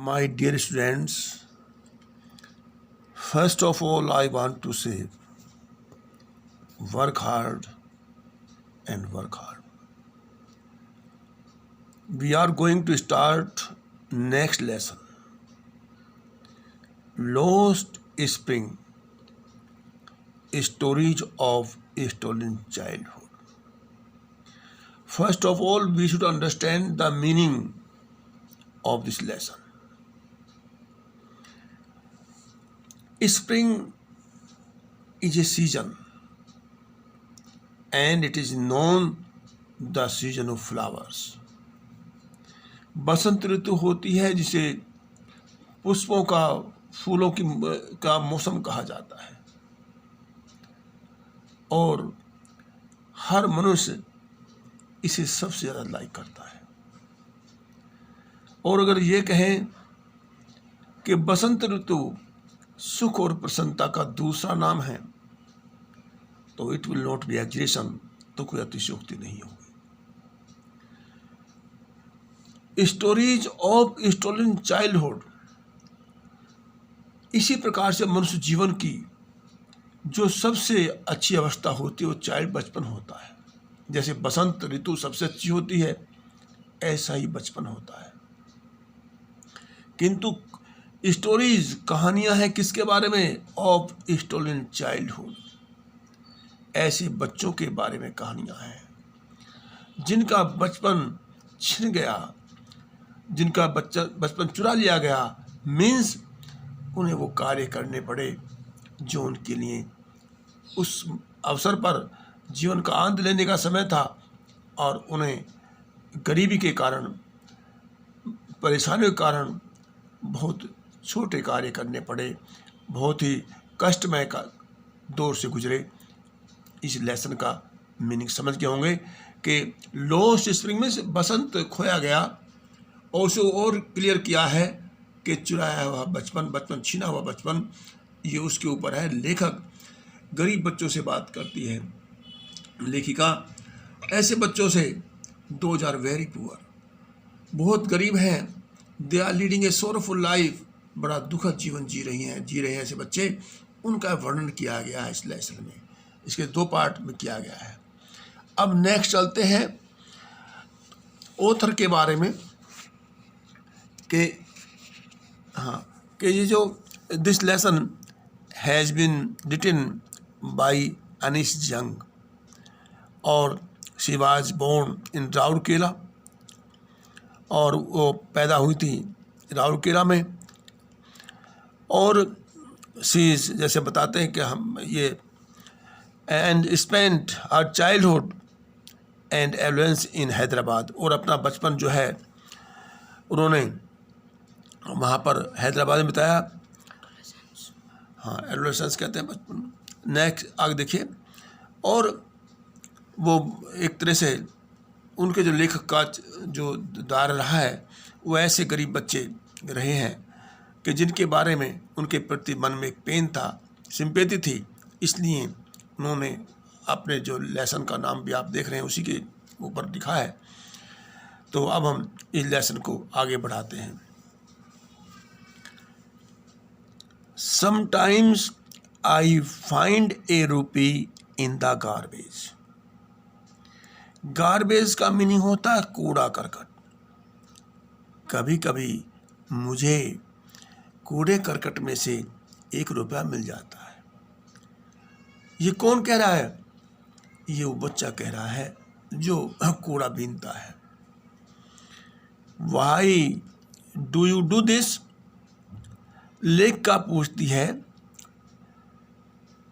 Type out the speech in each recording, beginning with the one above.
My dear students, first of all, I want to say work hard and work hard. We are going to start next lesson. Lost Spring, Stories of Stolen Childhood. First of all, we should understand the meaning of this lesson. Spring is a season and it is known the season of flowers. बसंत ऋतु होती है जिसे पुष्पों का फूलों का मौसम कहा जाता है और हर मनुष्य इसे सबसे ज़्यादा लाइक करता है। और अगर ये कहें कि बसंत ऋतु सुख और प्रसन्नता का दूसरा नाम है तो इट विल नॉट बी एग्जेशन, तो कोई अतिशयोक्ति नहीं होगी। स्टोरीज ऑफ स्टोलन चाइल्डहुड, इसी प्रकार से मनुष्य जीवन की जो सबसे अच्छी अवस्था होती है वो चाइल्ड बचपन होता है। जैसे बसंत ऋतु सबसे अच्छी होती है, ऐसा ही बचपन होता है। किंतु स्टोरीज कहानियां हैं किसके बारे में? ऑफ स्टोलन चाइल्डहुड, ऐसे बच्चों के बारे में कहानियां हैं जिनका बचपन छिन गया, जिनका बचपन चुरा लिया गया। मीन्स उन्हें वो कार्य करने पड़े जो उनके लिए उस अवसर पर जीवन का आनंद लेने का समय था और उन्हें गरीबी के कारण, परेशानियों के कारण बहुत छोटे कार्य करने पड़े, बहुत ही कष्टमय का दौर से गुजरे। इस लेसन का मीनिंग समझ गए होंगे कि लॉस्ट स्प्रिंग में बसंत खोया गया और उसे और क्लियर किया है कि चुराया हुआ बचपन, छीना हुआ बचपन, ये उसके ऊपर है। लेखक गरीब बच्चों से बात करती है, लेखिका ऐसे बच्चों से, दोज आर वेरी पुअर, बहुत गरीब हैं, they are leading a sorrowful life, बड़ा दुखद जीवन जी रहे हैं ऐसे बच्चे, उनका वर्णन किया गया है इस लेसन में। इसके दो पार्ट में किया गया है। अब नेक्स्ट चलते हैं ऑथर के बारे में कि ये जो this lesson has been written by Anees Jung और she was born in Rourkela, और वो पैदा हुई थी राउरकेला में। और शी जैसे बताते हैं कि हम ये and spent her childhood and adolescence in Hyderabad, और अपना बचपन जो है उन्होंने वहाँ पर हैदराबाद में बिताया। एडोलेसेंस कहते हैं बचपन। नेक्स्ट आगे देखिए, और वो एक तरह से उनके जो लेखक का जो दायरा रहा है वो ऐसे गरीब बच्चे रहे हैं कि जिनके बारे में उनके प्रति मन में एक पेन था, सिंपैथी थी, इसलिए उन्होंने अपने जो लेसन का नाम भी आप देख रहे हैं उसी के ऊपर लिखा है। तो अब हम इस लेसन को आगे बढ़ाते हैं। समटाइम्स आई फाइंड ए रूपी इन द गार्बेज। गार्बेज का मीनिंग होता है कूड़ा करकट। कभी कभी मुझे कूड़े करकट में से 1 रुपया मिल जाता है। ये कौन कह रहा है? ये वो बच्चा कह रहा है जो कूड़ा बीनता है। Why do you do this? लेखिका पूछती है।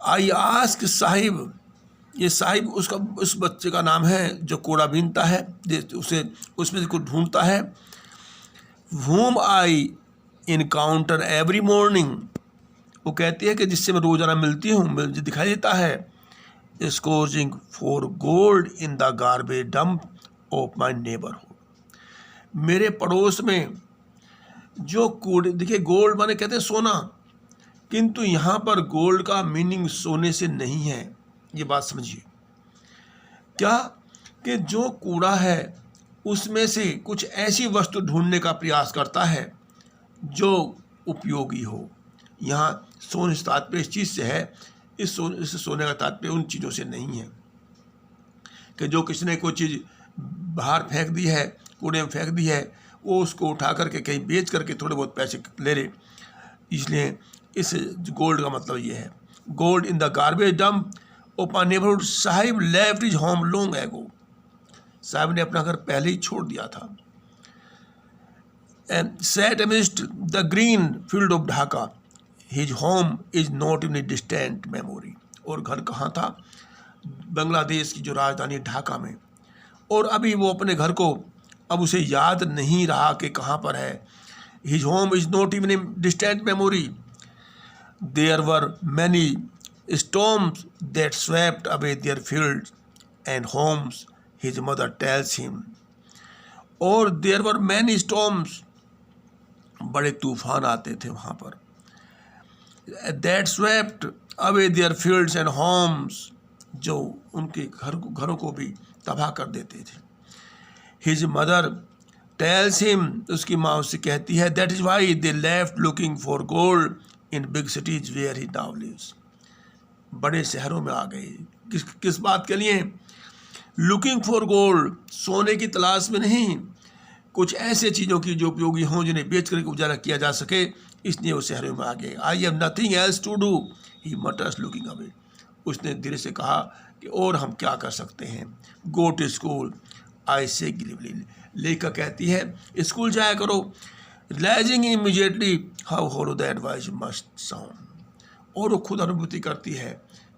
आई आस्क साहिब, ये साहिब उस बच्चे का नाम है जो कूड़ा बीनता है, उसे उसमें से कुछ ढूंढता है। whom आई इनकाउंटर एवरी मॉर्निंग, वो कहती है कि जिससे मैं रोजाना मिलती हूँ, मुझे दिखाई देता है। Scourging for gold in the garbage dump of my neighbourhood, मेरे पड़ोस में जो कूड़े, देखिए गोल्ड माने कहते हैं सोना, किंतु यहाँ पर गोल्ड का मीनिंग सोने से नहीं है। ये बात समझिए क्या, कि जो कूड़ा है उसमें से कुछ ऐसी वस्तु ढूंढने का प्रयास करता है जो उपयोगी हो। यहाँ सोने से तात्पर्य इस चीज़ से है, इस सोने का तात्पर्य उन चीज़ों से नहीं है कि जो किसी ने कोई चीज़ बाहर फेंक दी है, कूड़े में फेंक दी है, वो उसको उठा करके कहीं बेच करके थोड़े बहुत पैसे ले ले। इसलिए इस गोल्ड का मतलब ये है, gold in the garbage dump open neighbourhood. Sahib left his home long ago. Sahib ने अपना घर पहले ही छोड़ दिया था। And set amidst the green field of Dhaka, his home is not in A distant memory. और घर कहाँ था? बांग्लादेश की जो राजधानी ढाका में। और अभी वो अपने घर को अब उसे याद नहीं रहा कि कहाँ पर है। His home is not even a distant memory. There were many storms that swept away their fields and homes, his mother tells him. और there were many storms, बड़े तूफान आते थे वहाँ पर। That swept away their fields and homes, जो उनके घरों को भी तबाह कर देते थे। His mother tells him, उसकी माँ उससे कहती है, that is why they left looking for gold in big cities where he now lives. बड़े शहरों में आ गए। किस बात के लिए? लुकिंग फॉर गोल्ड, सोने की तलाश में नहीं, कुछ ऐसे चीज़ों की जो उपयोगी हों, जिन्हें बेच करके गुजारा किया जा सके, इसलिए वो शहरों में आ गए। I have nothing else to do, he mutters looking away. उसने धीरे से कहा कि और हम क्या कर सकते हैं। गो टू स्कूल, आई से गिलीवली। लेखक कहती है स्कूल जाया करो। Realising immediately how hollow the advice must sound. और वो खुद अनुभूति करती है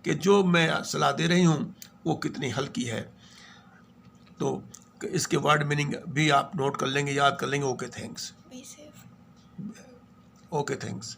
कि जो मैं सलाह दे रही हूँ वो कितनी हल्की है। तो इसके वर्ड मीनिंग भी आप नोट कर लेंगे, याद कर लेंगे। Okay thanks.